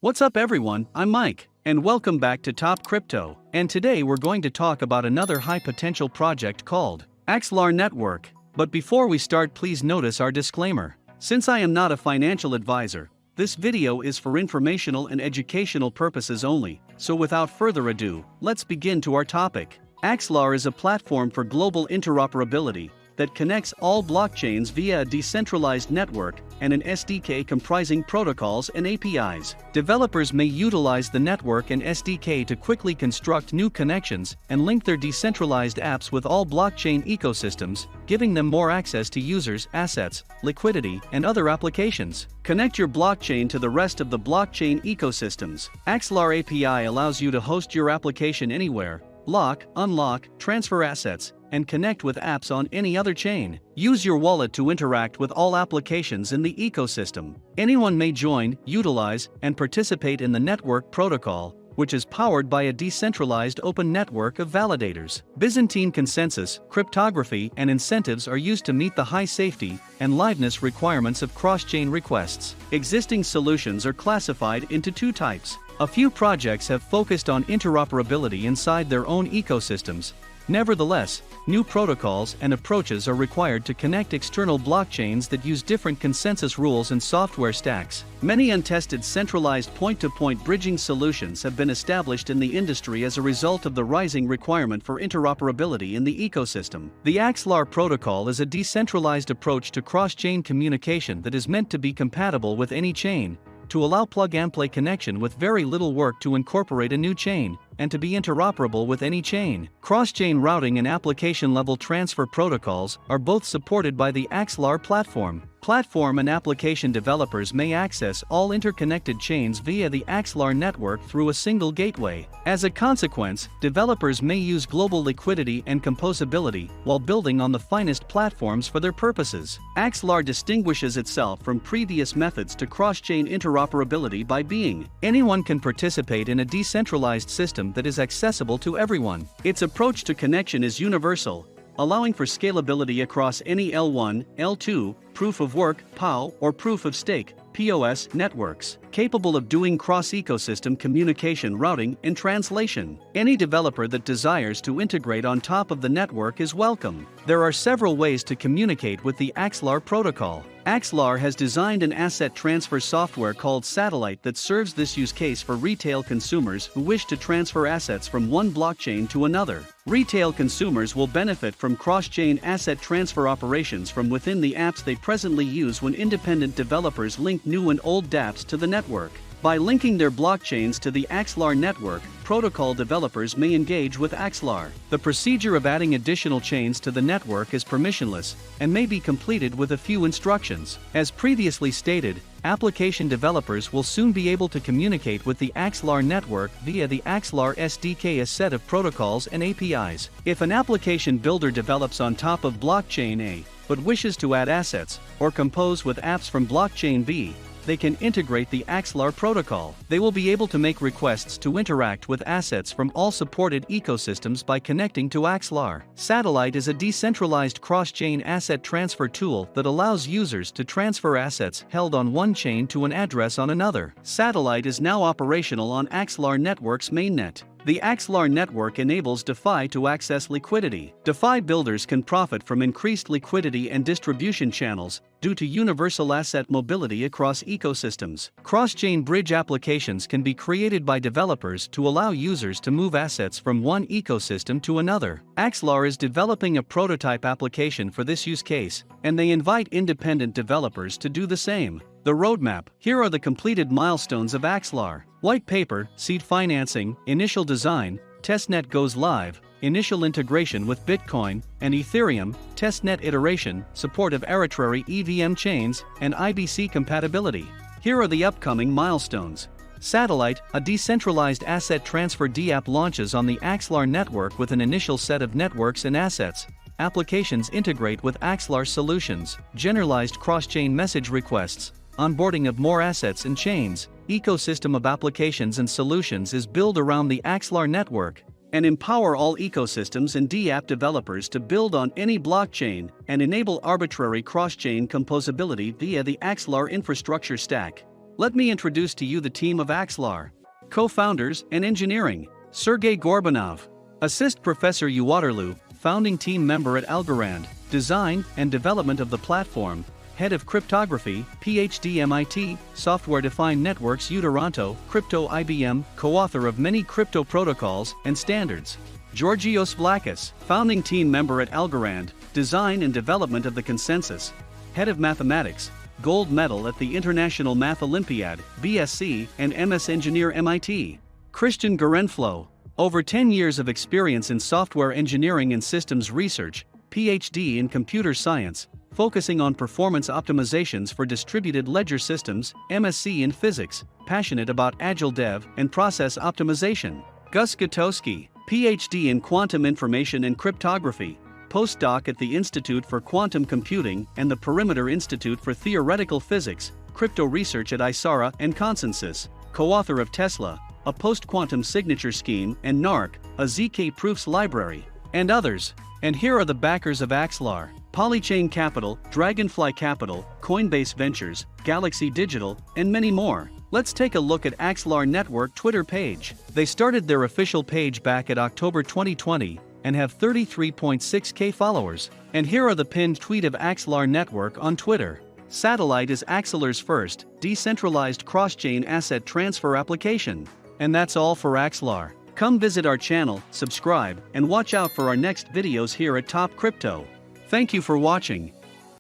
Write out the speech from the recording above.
What's up everyone, I'm Mike, and welcome back to Top Crypto, and today we're going to talk about another high potential project called Axelar Network. But before we start, please notice our disclaimer. Since I am not a financial advisor, this video is for informational and educational purposes only, so without further ado, let's begin to our topic. Axelar is a platform for global interoperability that connects all blockchains via a decentralized network and an SDK comprising protocols and APIs. Developers may utilize the network and SDK to quickly construct new connections and link their decentralized apps with all blockchain ecosystems, giving them more access to users, assets, liquidity, and other applications. Connect your blockchain to the rest of the blockchain ecosystems. Axelar API allows you to host your application anywhere, lock, unlock, transfer assets, and connect with apps on any other chain. Use your wallet to interact with all applications in the ecosystem. Anyone may join, utilize, and participate in the network protocol, which is powered by a decentralized open network of validators. Byzantine consensus, cryptography, and incentives are used to meet the high safety and liveness requirements of cross-chain requests. Existing solutions are classified into two types. A few projects have focused on interoperability inside their own ecosystems. Nevertheless, new protocols and approaches are required to connect external blockchains that use different consensus rules and software stacks. Many untested centralized point-to-point bridging solutions have been established in the industry as a result of the rising requirement for interoperability in the ecosystem. The Axelar protocol is a decentralized approach to cross-chain communication that is meant to be compatible with any chain, to allow plug-and-play connection with very little work to incorporate a new chain, and to be interoperable with any chain. Cross-chain routing and application-level transfer protocols are both supported by the Axelar platform. Platform and application developers may access all interconnected chains via the Axelar network through a single gateway. As a consequence, developers may use global liquidity and composability while building on the finest platforms for their purposes. Axelar distinguishes itself from previous methods to cross-chain interoperability by being anyone can participate in a decentralized system that is accessible to everyone. Its approach to connection is universal, allowing for scalability across any L1, L2, proof of work, POW, or proof of stake, POS, networks, capable of doing cross-ecosystem communication routing and translation. Any developer that desires to integrate on top of the network is welcome. There are several ways to communicate with the Axelar protocol. Axelar has designed an asset transfer software called Satellite that serves this use case for retail consumers who wish to transfer assets from one blockchain to another. Retail consumers will benefit from cross-chain asset transfer operations from within the apps they presently use when independent developers link new and old dApps to the network. By linking their blockchains to the Axelar network, protocol developers may engage with Axelar. The procedure of adding additional chains to the network is permissionless and may be completed with a few instructions. As previously stated, application developers will soon be able to communicate with the Axelar network via the Axelar SDK, a set of protocols and APIs. If an application builder develops on top of blockchain A, but wishes to add assets or compose with apps from blockchain B, they can integrate the Axelar protocol. They will be able to make requests to interact with assets from all supported ecosystems by connecting to Axelar. Satellite is a decentralized cross-chain asset transfer tool that allows users to transfer assets held on one chain to an address on another. Satellite is now operational on Axelar Network's mainnet. The Axelar network enables DeFi to access liquidity. DeFi builders can profit from increased liquidity and distribution channels due to universal asset mobility across ecosystems. Cross-chain bridge applications can be created by developers to allow users to move assets from one ecosystem to another. Axelar is developing a prototype application for this use case, and they invite independent developers to do the same. The roadmap. Here are the completed milestones of Axelar. White paper, seed financing, initial design, testnet goes live, initial integration with Bitcoin and Ethereum, testnet iteration, support of arbitrary EVM chains, and IBC compatibility. Here are the upcoming milestones. Satellite, a decentralized asset transfer DApp, launches on the Axelar network with an initial set of networks and assets. Applications integrate with Axelar solutions, generalized cross-chain message requests, onboarding of more assets and chains. Ecosystem of applications and solutions is built around the Axelar network, and empower all ecosystems and DApp developers to build on any blockchain and enable arbitrary cross-chain composability via the Axelar infrastructure stack. Let me introduce to you the team of Axelar. Co-founders and engineering: Sergey Gorbanov, Assist Professor U Waterloo, founding team member at Algorand, design and development of the platform, Head of Cryptography, PhD MIT, Software-Defined Networks U Toronto, Crypto IBM, co-author of many crypto protocols and standards. Georgios Vlakis, founding team member at Algorand, design and development of the consensus, Head of Mathematics, Gold Medal at the International Math Olympiad, BSc and MS Engineer MIT. Christian Garenflo, over 10 years of experience in software engineering and systems research, PhD in computer science, focusing on performance optimizations for distributed ledger systems, MSc in physics, passionate about agile dev and process optimization. Gus Gutowski, PhD in quantum information and cryptography, postdoc at the Institute for Quantum Computing and the Perimeter Institute for Theoretical Physics, crypto research at Isara and Consensus, co-author of Tesla, a post-quantum signature scheme, and NARC, a ZK proofs library, and others. And here are the backers of Axelar: Polychain Capital, Dragonfly Capital, Coinbase Ventures, Galaxy Digital, and many more. Let's take a look at Axelar Network Twitter page. They started their official page back at October 2020 and have 33.6k followers. And here are the pinned tweet of Axelar Network on Twitter. Satellite is Axelar's first decentralized cross-chain asset transfer application. And that's all for Axelar. Come visit our channel, subscribe, and watch out for our next videos here at Top Crypto. Thank you for watching.